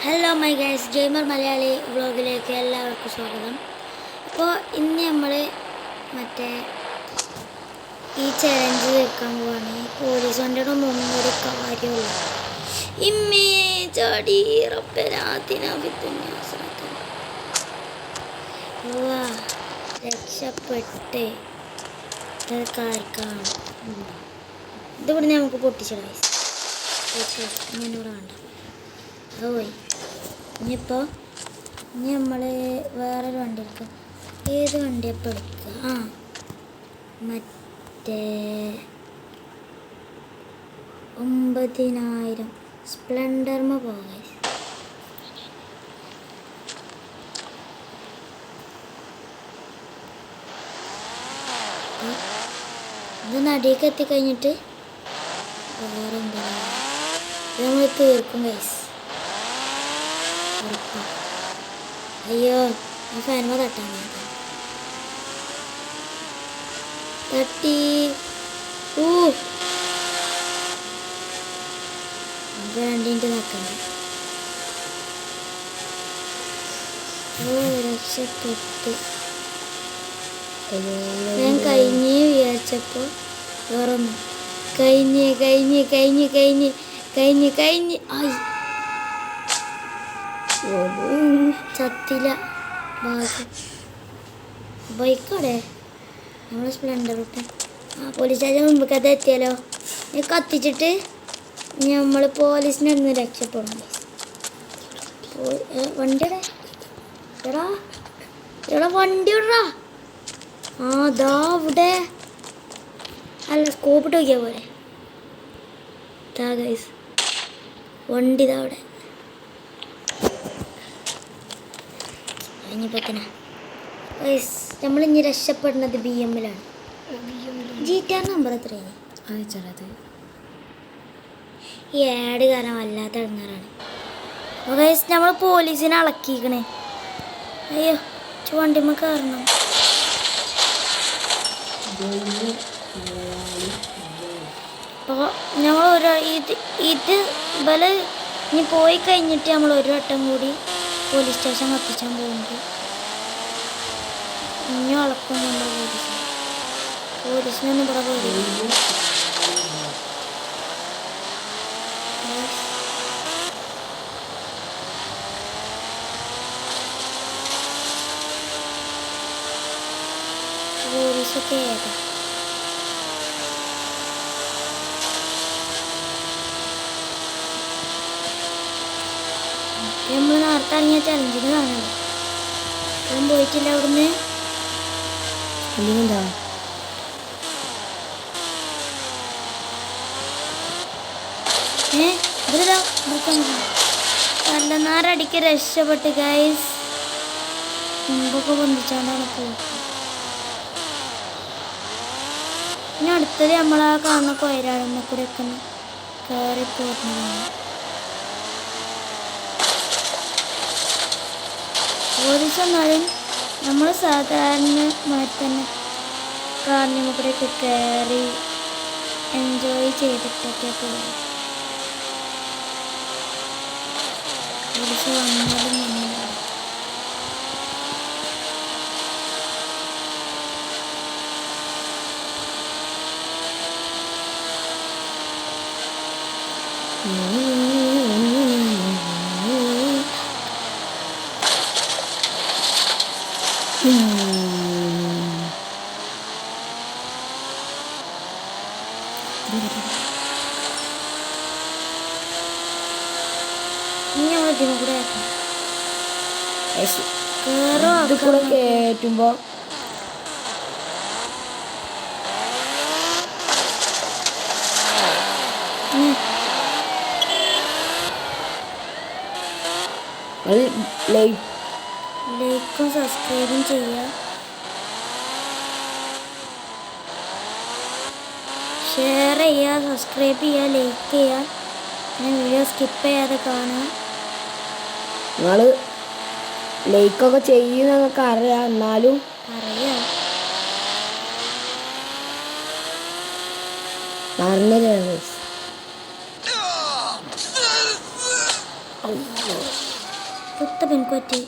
Hello my guys, gamer Malayali വ്ളോഗിലേക്ക് എല്ലാവർക്കും സ്വാഗതം. അപ്പോൾ ഇന്ന് നമ്മൾ മറ്റേ ഈ ചലഞ്ച് വെക്കാൻ പോവാണ്. പോലീസ് വണ്ടിയുടെ മുമ്പ് ഒരു കാര്യമുള്ളൂ. ഇമ്മേ ചാടി രക്ഷപ്പെട്ട് കാർക്കാണ് ഇതിവിടെ നമുക്ക് പൊട്ടിച്ചിടാം. ഞാനിവിടെ വേണ്ട അത് പോയി. ഇനിയിപ്പോൾ നമ്മൾ വേറൊരു വണ്ടി എടുക്കാം. ഏത് വണ്ടിയപ്പോൾ എടുക്കുക? മറ്റേ 9000 സ്പ്ലെൻഡർമ പോകാം. ഇത് നടിയൊക്കെ എത്തിക്കഴിഞ്ഞിട്ട് വേറെ എന്താ നമ്മൾ തീർക്കും ഗൈസ്. അയ്യോ ആ ഫാനുമ തട്ടാൻ തട്ടി. നമുക്ക് 2 മിനിറ്റ് നോക്കണ്ട. രക്ഷപ്പെട്ടു. ഞാൻ കഴിഞ്ഞ് വിചാരിച്ചപ്പോൾ വേറൊന്നും കഴിഞ്ഞ് ആയി ചത്തില്ല. ബൈക്കോടെ നമ്മൾ സ്പ്ലെൻഡർ വിട്ട് പോലീസ് സ്റ്റേഷൻ മുമ്പ് കഥ എത്തിയാലോ. കത്തിച്ചിട്ട് നമ്മൾ പോലീസിനെ ഒന്ന് രക്ഷപ്പെടും. വണ്ടിയുടെ എടാ വണ്ടി വിടാ. ദാ ഇവിടെ അല്ല സ്കോപ്പിട്ട് നോക്കിയാൽ പോലെ. ഗൈസ് വണ്ടി ഇതാ അവിടെ കഴിഞ്ഞപ്പോഴത്തേനാ ഗൈസ്. നമ്മളിനി രക്ഷപ്പെടുന്നത് BM-ലാണ്. GTR നമ്പർ എത്രയാണ് അയച്ചത്? ഈ ആഡ് കാരണം വല്ലാത്ത ഇടങ്ങാറാണ്. ഗൈസ് നമ്മൾ പോലീസിനെ അളക്കിക്കണേ. അയ്യോ വണ്ടിമ്മ കയറണം. അപ്പോൾ നമ്മൾ ഇത് ബല ഇനി പോയി കഴിഞ്ഞിട്ട് നമ്മൾ ഒരു വട്ടം കൂടി പോലീസ് സ്റ്റേഷൻ കത്തിച്ചാൻ പോകുന്നത്. ഇനി അളക്കും നമ്മൾ പോലീസിനൊന്നും ഇവിടെ പോയി. പോലീസൊക്കെ ഏതാ നമ്മൾ നേരത്തെ ഇറങ്ങിയ ചലഞ്ചിന് കാണാം. ഞാൻ പോയിട്ടില്ല അവിടുന്ന്. എന്താ കല്ലനാരടിക്ക് രക്ഷപ്പെട്ട് ഗൈസ്. മുമ്പൊക്കെ ബന്ധിച്ചാണ്ടാണ് പോയിട്ട്. ഇനി അടുത്തത് നമ്മളാ കാണുന്ന കൊയരാടുന്ന കൂടെ ഒക്കെ കയറി പോകുന്നതാണ്. പോലീസ് എന്നാലും നമ്മൾ സാധാരണമായി തന്നെ കാറിന് കൂടെയൊക്കെ കയറി എൻജോയ് ചെയ്തിട്ടൊക്കെ പോകും. പോലീസ് വന്നാലും കൂടെ കയറ്റുമ്പോ ലൈക്കും സബ്സ്ക്രൈബും ചെയ്യുക, ഷെയർ ചെയ്യുക, സബ്സ്ക്രൈബ് ചെയ്യുക, ലൈക്ക് ചെയ്യുക. പിന്നെ വീഡിയോ സ്കിപ്പ് ചെയ്യാതെ കാണുക. നിങ്ങൾ ലൈക്കൊക്കെ ചെയ്യുന്നതൊക്കെ അറിയാം, എന്നാലും അറിയാം പറഞ്ഞില്ല. കുത്ത പെൺകുറ്റി